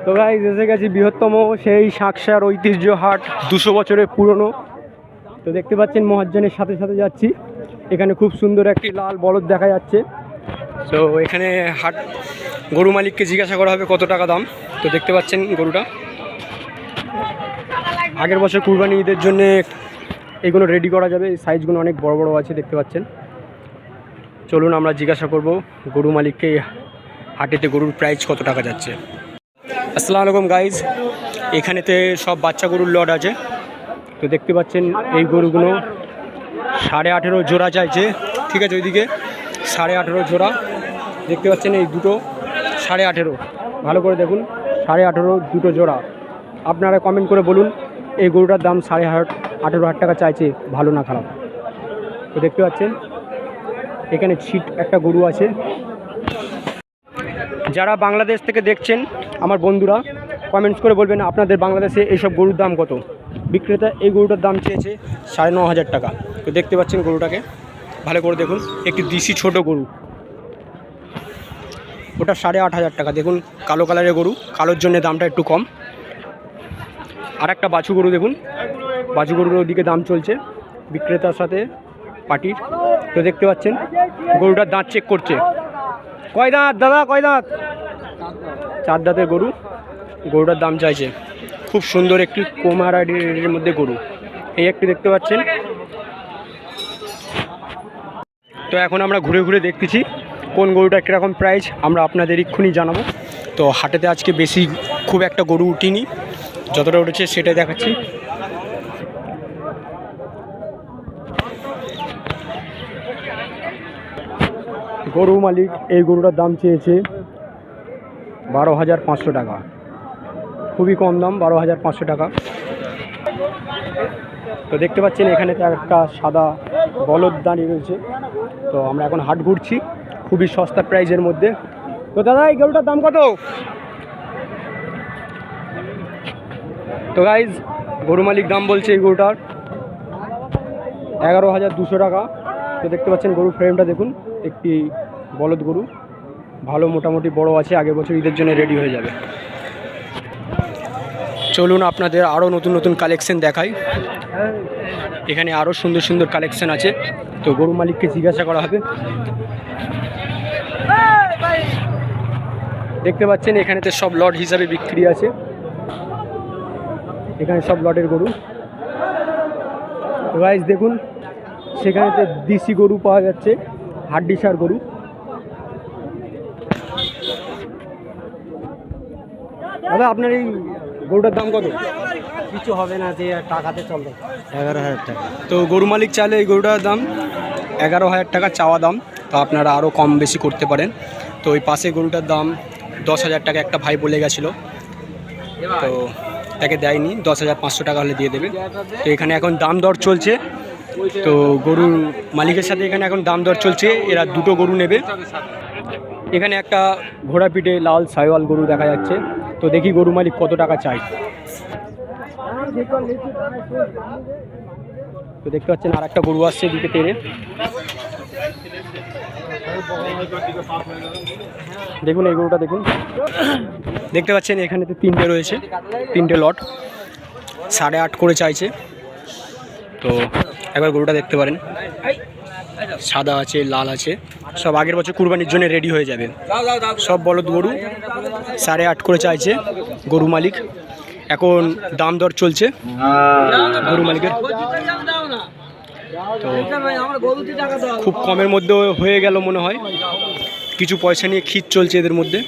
তো গাইস এসে গেছি বৃহত্তম সেই শাকসার ঐতিহ্য হাট, 200 বছরের পুরনো। তো দেখতে পাচ্ছেন মহাজনের সাথে সাথে যাচ্ছি। এখানে খুব সুন্দর একটি লাল বলদ দেখা যাচ্ছে। তো এখানে হাট গরু মালিককে জিজ্ঞাসা করা হবে কত টাকা দাম। তো দেখতে পাচ্ছেন গরুটা আগের বছর কুরবানি ঈদের জন্য এইগুলো রেডি করা যাবে। এই সাইজগুলো অনেক বড় বড় আছে দেখতে পাচ্ছেন। চলুন আমরা জিজ্ঞাসা করব গরু মালিককে হাটেতে গরুর প্রাইস কত টাকা যাচ্ছে। আসসালামু আলাইকুম গাইজ, এখানেতে সব বাচ্চা গরুর লট আছে। তো দেখতে পাচ্ছেন এই গরুগুলো 18.5 জোড়া চাইছে, ঠিক আছে। ওইদিকে 18.5 জোড়া দেখতে পাচ্ছেন, এই দুটো 18.5। ভালো করে দেখুন, 18.5 দুটো জোড়া। আপনারা কমেন্ট করে বলুন এই গরুটার দাম 18.5 টাকা চাইছে, ভালো না খারাপ। তো দেখতে পাচ্ছেন এখানে ছিট একটা গরু আছে। যারা বাংলাদেশ থেকে দেখছেন আমার বন্ধুরা, কমেন্টস করে বলবেন আপনাদের বাংলাদেশে এইসব গরুর দাম কত। বিক্রেতা এই গরুটার দাম চেয়েছে 9,500 টাকা। তো দেখতে পাচ্ছেন গরুটাকে ভালো করে দেখুন, একটি দেশি ছোট গরু, ওটা 8,500 টাকা। দেখুন কালো কালারের গরু, কালোর জন্য দামটা একটু কম। আর একটা বাছু গরু দেখুন, বাছু গরুর ওদিকে দাম চলছে বিক্রেতার সাথে পার্টির। তো দেখতে পাচ্ছেন গরুটার দাঁত চেক করছে। কয় দাঁত দাদা, কয় দাঁত? 4 দাঁতের গরু। গরুটার দাম চাইছে, খুব সুন্দর একটি কোমারাডির মধ্যে গরু। এই একটি দেখতে পাচ্ছেন। তো এখন আমরা ঘুরে ঘুরে দেখতেছি কোন গরুটা কীরকম প্রাইস, আমরা আপনাদের এক্ষুনি জানাবো। তো হাটেতে আজকে বেশি খুব একটা গরু উঠিনি, যতটা উঠেছে সেটাই দেখাচ্ছি। গরু মালিক এই গরুটার দাম চেয়েছে 12,500 টাকা, খুবই কম দাম, 12,500 টাকা। তো দেখতে পাচ্ছেন এখানে তো একটা সাদা বলদ দাঁড়িয়ে রয়েছে। তো আমরা এখন হাট ঘুরছি খুবই সস্তা প্রাইজের মধ্যে। তো দাদা এই গরুটার দাম কত? তো গাইজ গরু মালিক দাম বলছে এই গরুটার 11,200 টাকা। তো দেখতে পাচ্ছেন গরুর ফ্রেমটা দেখুন, একটি বলদ গরু, ভালো মোটামুটি বড় আছে, আগের বছর ঈদের জন্য রেডি হয়ে যাবে। চলুন আপনাদের আরও নতুন নতুন কালেকশন দেখাই। এখানে আরও সুন্দর সুন্দর কালেকশন আছে। তো গরু মালিককে জিজ্ঞাসা করা হবে। দেখতে পাচ্ছেন এখানেতে সব লট হিসাবে বিক্রি আছে, এখানে সব লটের গরু। গাইস দেখুন সেখানেতে দেশি গরু পাওয়া যাচ্ছে, হাড্ডিসার গরু। দাদা আপনার এই গরুটার দাম কত? কিছু হবে না, যে টাকাতে চলবে। 11,000 টাকা। তো গরু মালিক চাইলে এই গরুটার দাম 11,000 টাকা চাওয়া দাম। তো আপনারা আরও কম বেশি করতে পারেন। তো ওই পাশে গরুটার দাম 10,000 টাকা একটা ভাই বলে গেছিলো, তো তাকে দেয়নি, 10,500 টাকা হলে দিয়ে দেবে। তো এখানে এখন দাম দর চলছে। তো গরুর মালিকের সাথে এখানে এখন দাম দর চলছে, এরা দুটো গরু নেবে। এখানে একটা ঘোড়া পিঠে লাল সাইওয়াল গরু দেখা যাচ্ছে। তো দেখি গরু মালিক কত টাকা চাই। তো দেখতে পাচ্ছেন আর একটা গরু আসছে এদিকে তেরে। দেখুন এই গরুটা দেখুন, দেখতে পাচ্ছেন এখানেতে 3টে রয়েছে, 3টে লট, 8.5 করে চাইছে। তো একবার গরুটা দেখতে পারেন, সাদা আছে, লাল আছে, সব আগের বছর কুরবানির জন্য রেডি হয়ে যাবে। সব বলদ গরু, 8.5 করে চাইছে গরু মালিক। এখন দাম দর চলছে গরু মালিকের। তো খুব কমের মধ্যে হয়ে গেল মনে হয়, কিছু পয়সা নিয়ে খিচ চলছে এদের মধ্যে।